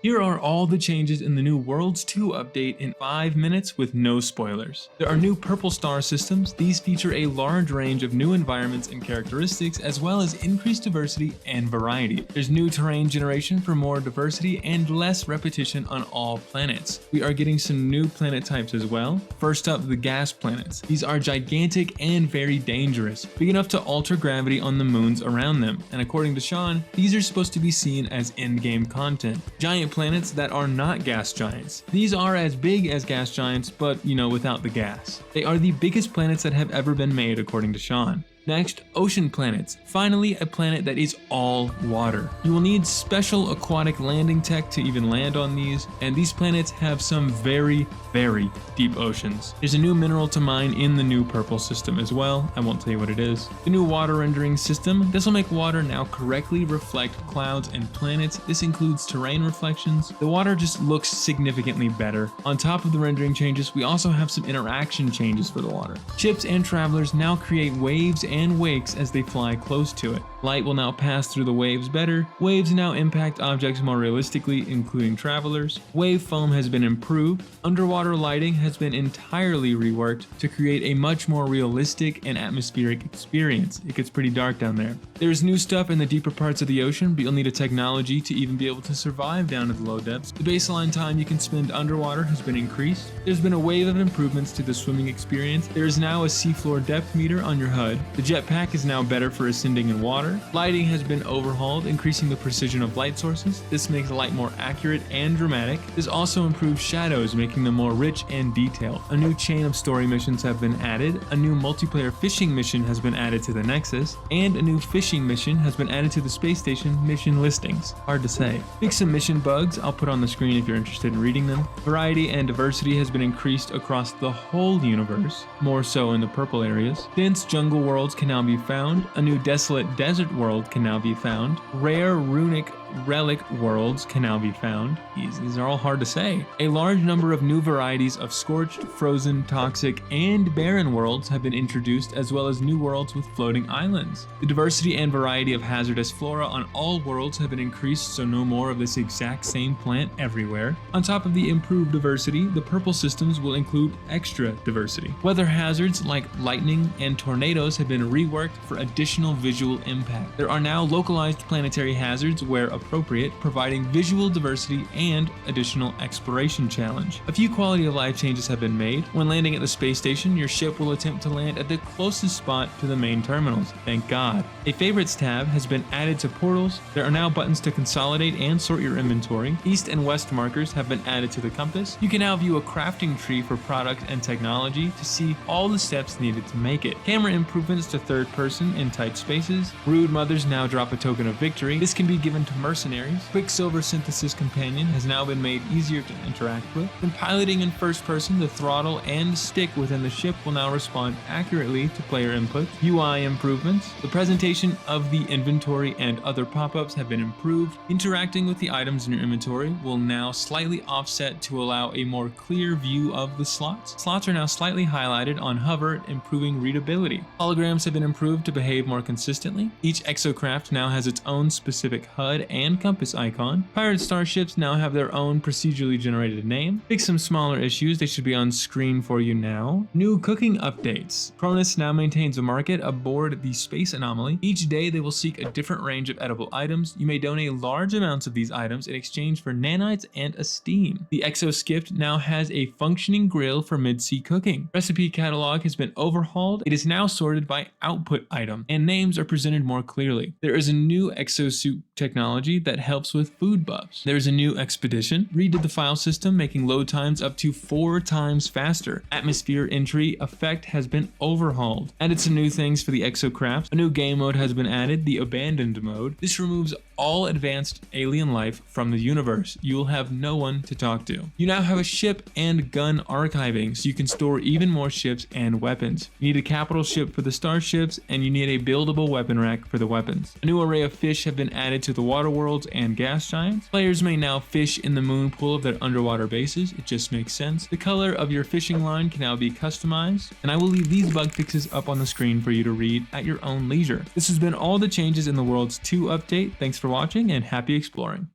Here are all the changes in the new Worlds 2 update in 5 minutes with no spoilers. There are new purple star systems. These feature a large range of new environments and characteristics, as well as increased diversity and variety. There's new terrain generation for more diversity and less repetition on all planets. We are getting some new planet types as well. First up, the gas planets. These are gigantic and very dangerous, big enough to alter gravity on the moons around them, and according to Sean, these are supposed to be seen as in-game content. Giant planets that are not gas giants. These are as big as gas giants, but without the gas. They are the biggest planets that have ever been made, according to Sean. Next, ocean planets. Finally, a planet that is all water. You will need special aquatic landing tech to even land on these, and these planets have some very, very deep oceans. There's a new mineral to mine in the new purple system as well. I won't tell you what it is. The new water rendering system. This will make water now correctly reflect clouds and planets. This includes terrain reflections. The water just looks significantly better. On top of the rendering changes, we also have some interaction changes for the water. Ships and travelers now create waves and wakes as they fly close to it. Light will now pass through the waves better. Waves now impact objects more realistically, including travelers. Wave foam has been improved. Underwater lighting has been entirely reworked to create a much more realistic and atmospheric experience. It gets pretty dark down there. There's new stuff in the deeper parts of the ocean, but you'll need a technology to even be able to survive down to the low depths. The baseline time you can spend underwater has been increased. There's been a wave of improvements to the swimming experience. There is now a seafloor depth meter on your HUD. The jetpack is now better for ascending in water. Lighting has been overhauled, increasing the precision of light sources. This makes light more accurate and dramatic. This also improves shadows, making them more rich and detailed. A new chain of story missions have been added. A new multiplayer fishing mission has been added to the Nexus, and a new fishing mission has been added to the space station mission listings. Hard to say. Fix some mission bugs. I'll put on the screen if you're interested in reading them. Variety and diversity has been increased across the whole universe, more so in the purple areas. Dense jungle worlds can now be found. A new desolate desert world can now be found. Rare runic relic worlds can now be found. These are all hard to say. A large number of new varieties of scorched, frozen, toxic, and barren worlds have been introduced, as well as new worlds with floating islands. The diversity and variety of hazardous flora on all worlds have been increased, so no more of this exact same plant everywhere. On top of the improved diversity, the purple systems will include extra diversity. Weather hazards like lightning and tornadoes have been reworked for additional visual impact. There are now localized planetary hazards where appropriate, providing visual diversity and additional exploration challenge. A few quality of life changes have been made. When landing at the space station, your ship will attempt to land at the closest spot to the main terminals. Thank God. A favorites tab has been added to portals. There are now buttons to consolidate and sort your inventory. East and west markers have been added to the compass. You can now view a crafting tree for product and technology to see all the steps needed to make it. Camera improvements to third person in tight spaces. Rude mothers now drop a token of victory. This can be given to mercenaries. Quicksilver Synthesis Companion has now been made easier to interact with. When piloting in first person, the throttle and stick within the ship will now respond accurately to player input. UI improvements. The presentation of the inventory and other pop-ups have been improved. Interacting with the items in your inventory will now slightly offset to allow a more clear view of the slots. Slots are now slightly highlighted on hover, improving readability. Holograms have been improved to behave more consistently. Each exocraft now has its own specific HUD and compass icon. Pirate starships now have their own procedurally generated name. Fix some smaller issues, they should be on screen for you now. New cooking updates. Cronus now maintains a market aboard the Space Anomaly. Each day they will seek a different range of edible items. You may donate large amounts of these items in exchange for nanites and esteem. The Exoskift now has a functioning grill for mid-sea cooking. Recipe catalog has been overhauled. It is now sorted by output item, and names are presented more clearly. There is a new exosuit technology that helps with food buffs. There's a new expedition. Redid the file system, making load times up to 4 times faster. Atmosphere entry effect has been overhauled. Added some new things for the exocraft. A new game mode has been added, the abandoned mode. This removes all advanced alien life from the universe. You will have no one to talk to. You now have a ship and gun archiving, so you can store even more ships and weapons. You need a capital ship for the starships, and you need a buildable weapon rack for the weapons. A new array of fish have been added to the water worlds and gas giants. Players may now fish in the moon pool of their underwater bases. It just makes sense. The color of your fishing line can now be customized, and I will leave these bug fixes up on the screen for you to read at your own leisure. This has been all the changes in the Worlds 2 update. Thanks for watching and happy exploring.